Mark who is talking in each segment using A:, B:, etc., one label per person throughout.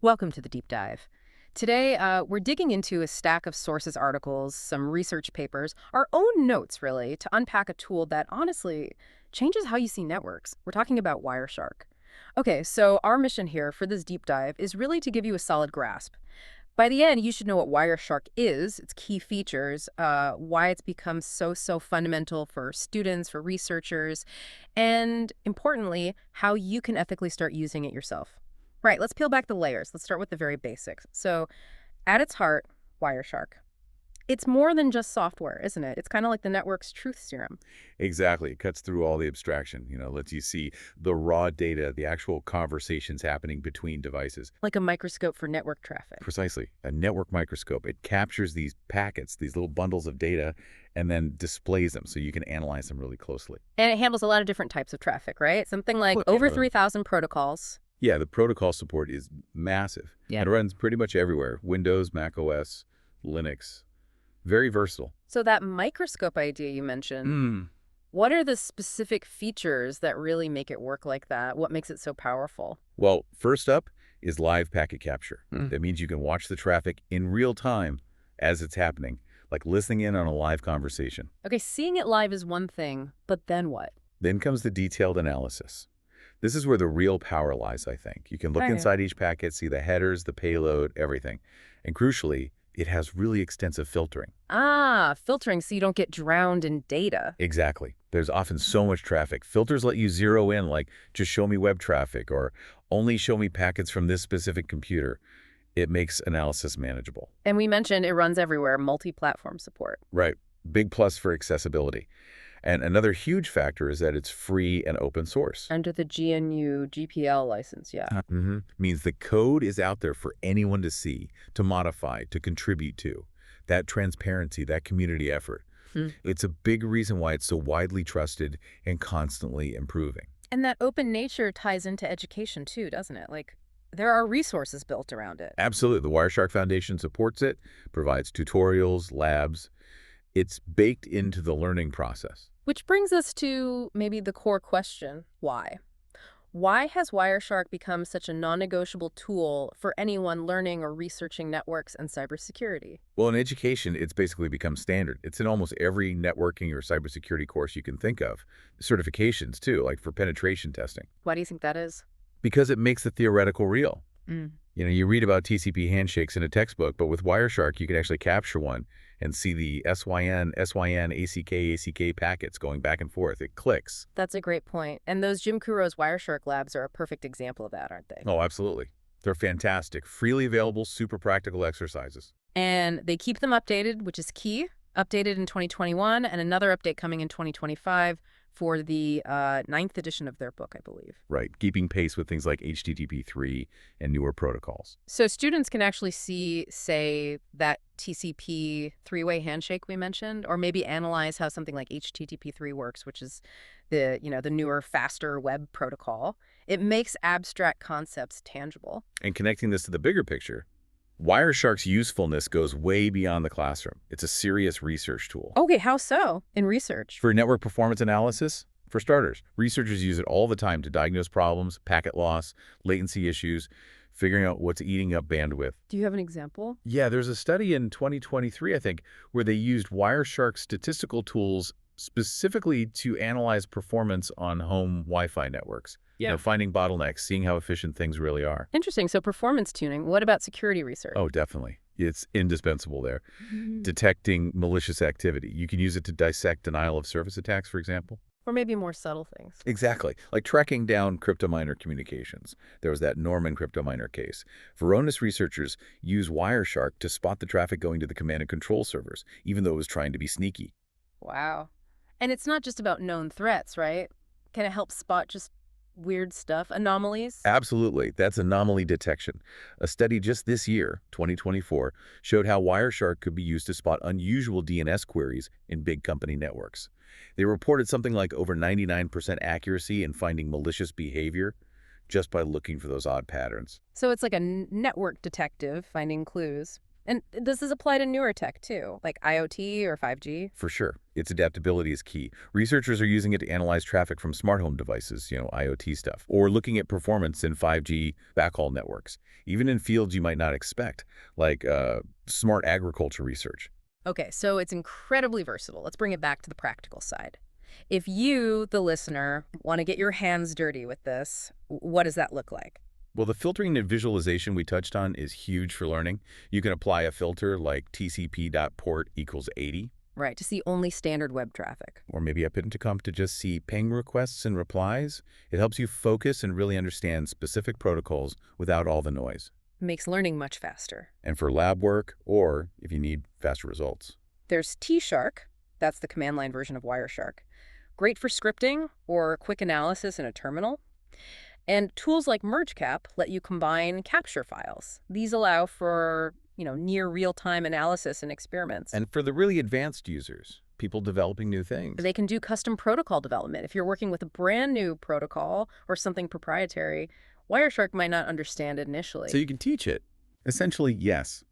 A: Welcome to the deep dive. Today, we're digging into a stack of sources articles, some research papers, our own notes, really, to unpack a tool that honestly changes how you see networks. We're talking about Wireshark. Okay, so our mission here for this deep dive is really to give you a solid grasp. By the end, you should know what Wireshark is, its key features, why it's become so fundamental for students, for researchers, and importantly, how you can ethically start using it yourself. Right, let's peel back the layers. Let's start with the very basics. So, at its heart, Wireshark. It's more than just software, isn't it? It's kind of like the network's truth serum.
B: Exactly. It cuts through all the abstraction, lets you see the raw data, the actual conversations happening between devices.
A: Like a microscope for network traffic.
B: Precisely. A network microscope. It captures these packets, these little bundles of data, and then displays them so you can analyze them really closely.
A: And it handles a lot of different types of traffic, right? Something like
B: Well,
A: over 3,000 protocols.
B: Yeah, the protocol support is massive.
A: Yeah.
B: And it runs pretty much everywhere. Windows, Mac OS, Linux. Very versatile.
A: So that microscope idea you mentioned, what are the specific features that really make it work like that? What makes it so powerful?
B: Well, first up is live packet capture. That means you can watch the traffic in real time as it's happening, like listening in on a live conversation.
A: Okay, seeing it live is one thing, but then what?
B: Then comes the detailed analysis. This is where the real power lies, I think. You can look
A: Right.
B: inside each packet, see the headers, the payload, everything. And crucially, it has really extensive filtering.
A: Ah, filtering so you don't get drowned in data.
B: Exactly. There's often so much traffic. Filters let you zero in, like just show me web traffic or only show me packets from this specific computer. It makes analysis manageable.
A: And we mentioned it runs everywhere, multi-platform support.
B: Right. Big plus for accessibility. And another huge factor is that it's free and open source.
A: Under the GNU GPL license, yeah.
B: Means the code is out there for anyone to see, to modify, to contribute to. That transparency, that community effort. It's a big reason why it's so widely trusted and constantly improving.
A: And that open nature ties into education too, doesn't it? Like, there are resources built around it.
B: Absolutely. The Wireshark Foundation supports it, provides tutorials, labs. It's baked into the learning process.
A: Which brings us to maybe the core question, why? Why has Wireshark become such a non-negotiable tool for anyone learning or researching networks and cybersecurity?
B: Well, in education, it's basically become standard. It's in almost every networking or cybersecurity course you can think of. Certifications, too, like for penetration testing.
A: Why do you think that is?
B: Because it makes the theoretical real.
A: Mm.
B: You read about TCP handshakes in a textbook, but with Wireshark, you can actually capture one and see the SYN, ACK packets going back and forth. It clicks.
A: That's a great point. And those Jim Kuro's Wireshark labs are a perfect example of that, aren't they?
B: Oh, absolutely. They're fantastic, freely available, super practical exercises.
A: And they keep them updated, which is key. Updated in 2021 and another update coming in 2025 for the ninth edition of their book, I believe.
B: Right, keeping pace with things like HTTP3 and newer protocols.
A: So students can actually see, say, that TCP three-way handshake we mentioned, or maybe analyze how something like HTTP3 works, which is the newer, faster web protocol. It makes abstract concepts tangible.
B: And connecting this to the bigger picture, Wireshark's usefulness goes way beyond the classroom. It's a serious research tool.
A: Okay, how so? In research?
B: For network performance analysis, for starters, researchers use it all the time to diagnose problems, packet loss, latency issues, figuring out what's eating up bandwidth.
A: Do you have an example?
B: Yeah, there's a study in 2023, I think, where they used Wireshark statistical tools specifically to analyze performance on home Wi-Fi networks.
A: Yeah.
B: Finding bottlenecks, seeing how efficient things really are.
A: Interesting. So performance tuning. What about security research?
B: Oh, definitely. It's indispensable there. Detecting malicious activity. You can use it to dissect denial of service attacks, for example.
A: Or maybe more subtle things.
B: Exactly. Like tracking down cryptominer communications. There was that Norman cryptominer case. Varonis researchers use Wireshark to spot the traffic going to the command and control servers, even though it was trying to be sneaky.
A: Wow. And it's not just about known threats, right? Can it help spot just weird stuff, anomalies?
B: Absolutely. That's anomaly detection. A study just this year, 2024, showed how Wireshark could be used to spot unusual DNS queries in big company networks. They reported something like over 99% accuracy in finding malicious behavior just by looking for those odd patterns.
A: So it's like a network detective finding clues. And does this apply to newer tech, too, like IoT or 5G?
B: For sure, its adaptability is key. Researchers are using it to analyze traffic from smart home devices, IoT stuff, or looking at performance in 5G backhaul networks, even in fields you might not expect, like smart agriculture research.
A: Okay, so it's incredibly versatile. Let's bring it back to the practical side. If you, the listener, want to get your hands dirty with this, what does that look like?
B: Well, the filtering and visualization we touched on is huge for learning. You can apply a filter like TCP.port equals 80,
A: Right, to see only standard web traffic.
B: or maybe up intercom to just see ping requests and replies. It helps you focus and really understand specific protocols without all the noise.
A: Makes learning much faster.
B: And for lab work, or if you need faster results.
A: There's T-Shark. That's the command line version of Wireshark. Great for scripting or quick analysis in a terminal. And tools like MergeCap let you combine capture files. These allow for, near real-time analysis and experiments.
B: And for the really advanced users, people developing new things.
A: They can do custom protocol development. If you're working with a brand new protocol or something proprietary, Wireshark might not understand it initially.
B: So you can teach it. Essentially, yes.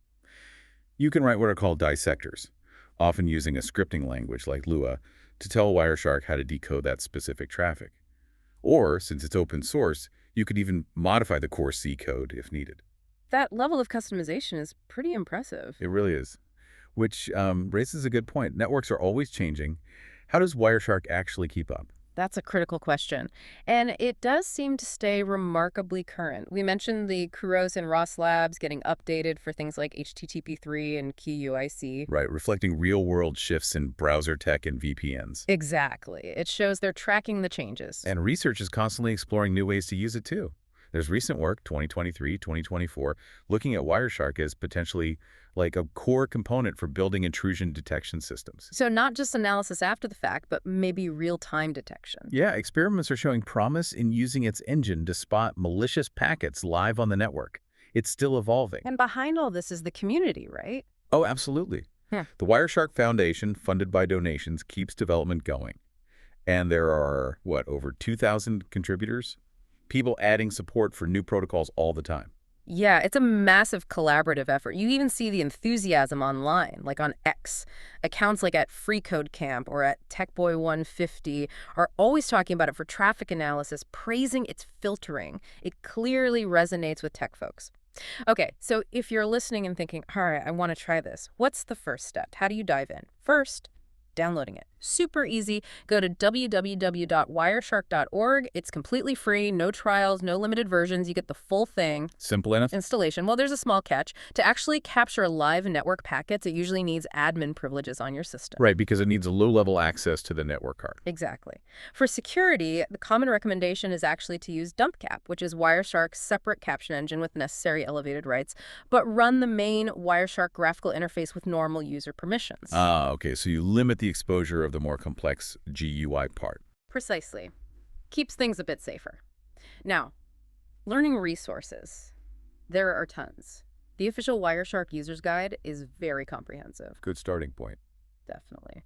B: You can write what are called dissectors, often using a scripting language like Lua, to tell Wireshark how to decode that specific traffic. Or, since it's open source, you could even modify the core C code if needed.
A: That level of customization is pretty impressive.
B: It really is. Which raises a good point. Networks are always changing. How does Wireshark actually keep up?
A: That's a critical question. And it does seem to stay remarkably current. We mentioned the Kuros and Ross labs getting updated for things like HTTP3 and QUIC.
B: Right, reflecting real-world shifts in browser tech and VPNs.
A: Exactly. It shows they're tracking the changes.
B: And research is constantly exploring new ways to use it, too. There's recent work, 2023, 2024, looking at Wireshark as potentially like a core component for building intrusion detection systems.
A: So not just analysis after the fact, but maybe real-time detection.
B: Yeah, experiments are showing promise in using its engine to spot malicious packets live on the network. It's still evolving.
A: And behind all this is the community, right?
B: Oh, absolutely. The Wireshark Foundation, funded by donations, keeps development going. And there are, over 2,000 contributors? People adding support for new protocols all the time.
A: Yeah, it's a massive collaborative effort. You even see the enthusiasm online, like on X. Accounts like at FreeCodeCamp or at TechBoy150 are always talking about it for traffic analysis, praising its filtering. It clearly resonates with tech folks. Okay, so if you're listening and thinking, all right, I want to try this, what's the first step? How do you dive in? First, downloading it. Super easy. Go to www.wireshark.org. It's completely free, no trials, no limited versions. You get the full thing.
B: Simple enough?
A: Installation. Well, there's a small catch. To actually capture live network packets, it usually needs admin privileges on your system.
B: Right, because it needs a low-level access to the network card.
A: Exactly. For security, the common recommendation is actually to use DumpCap, which is Wireshark's separate caption engine with necessary elevated rights, but run the main Wireshark graphical interface with normal user permissions.
B: Ah, okay, so you limit the exposure of the more complex GUI part.
A: Precisely. Keeps things a bit safer. Now, learning resources. There are tons. The official Wireshark User's Guide is very comprehensive.
B: Good starting point.
A: Definitely.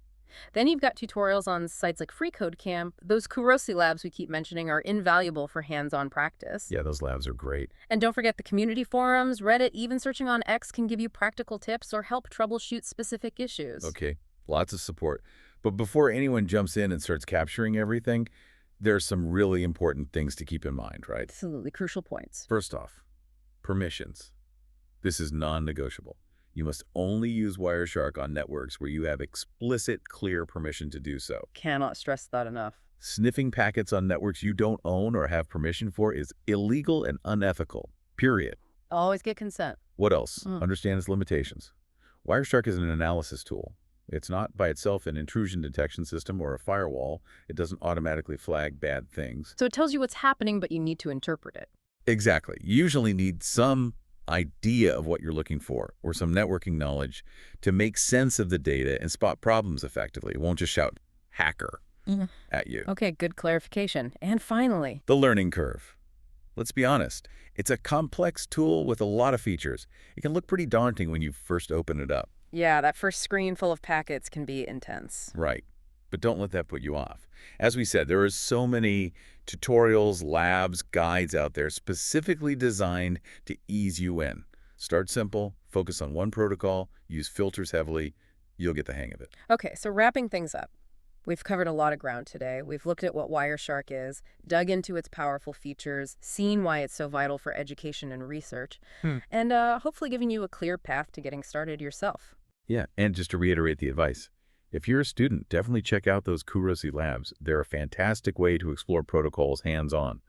A: Then you've got tutorials on sites like FreeCodeCamp. Those Kurosi labs we keep mentioning are invaluable for hands-on practice.
B: Yeah, those labs are great.
A: And don't forget the community forums, Reddit, even searching on X can give you practical tips or help troubleshoot specific issues.
B: Okay, lots of support. But before anyone jumps in and starts capturing everything, there's some really important things to keep in mind, right?
A: Absolutely crucial points.
B: First off, permissions. This is non-negotiable. You must only use Wireshark on networks where you have explicit, clear permission to do so.
A: Cannot stress that enough.
B: Sniffing packets on networks you don't own or have permission for is illegal and unethical, period.
A: Always get consent.
B: What else? Understand its limitations. Wireshark is an analysis tool. It's not by itself an intrusion detection system or a firewall. It doesn't automatically flag bad things.
A: So it tells you what's happening, but you need to interpret it.
B: Exactly. You usually need some idea of what you're looking for or some networking knowledge to make sense of the data and spot problems effectively. It won't just shout hacker at you.
A: Okay, good clarification. And finally,
B: the learning curve. Let's be honest. It's a complex tool with a lot of features. It can look pretty daunting when you first open it up.
A: yeah, that first screen full of packets can be intense.
B: Right. But don't let that put you off. As we said, there are so many tutorials, labs, guides out there specifically designed to ease you in. Start simple, focus on one protocol, use filters heavily. You'll get the hang of it.
A: Okay, so wrapping things up. We've covered a lot of ground today. We've looked at what Wireshark is, dug into its powerful features, seen why it's so vital for education and research,
B: Hmm.
A: and hopefully giving you a clear path to getting started yourself.
B: Yeah, and just to reiterate the advice, if you're a student, definitely check out those Kurosi labs. They're a fantastic way to explore protocols hands-on.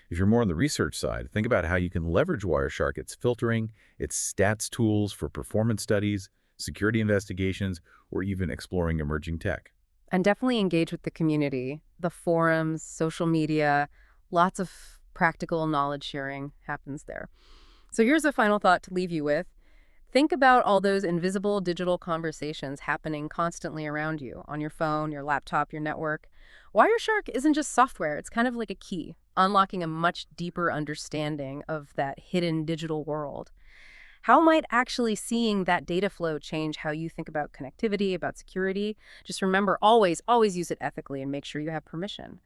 B: If you're more on the research side, think about how you can leverage Wireshark, its filtering, its stats tools for performance studies, security investigations, or even exploring emerging tech.
A: And definitely engage with the community, the forums, social media, lots of practical knowledge sharing happens there. So here's a final thought to leave you with. Think about all those invisible digital conversations happening constantly around you on your phone, your laptop, your network. Wireshark isn't just software, it's kind of like a key, unlocking a much deeper understanding of that hidden digital world. How might actually seeing that data flow change how you think about connectivity, about security? Just remember, always use it ethically and make sure you have permission.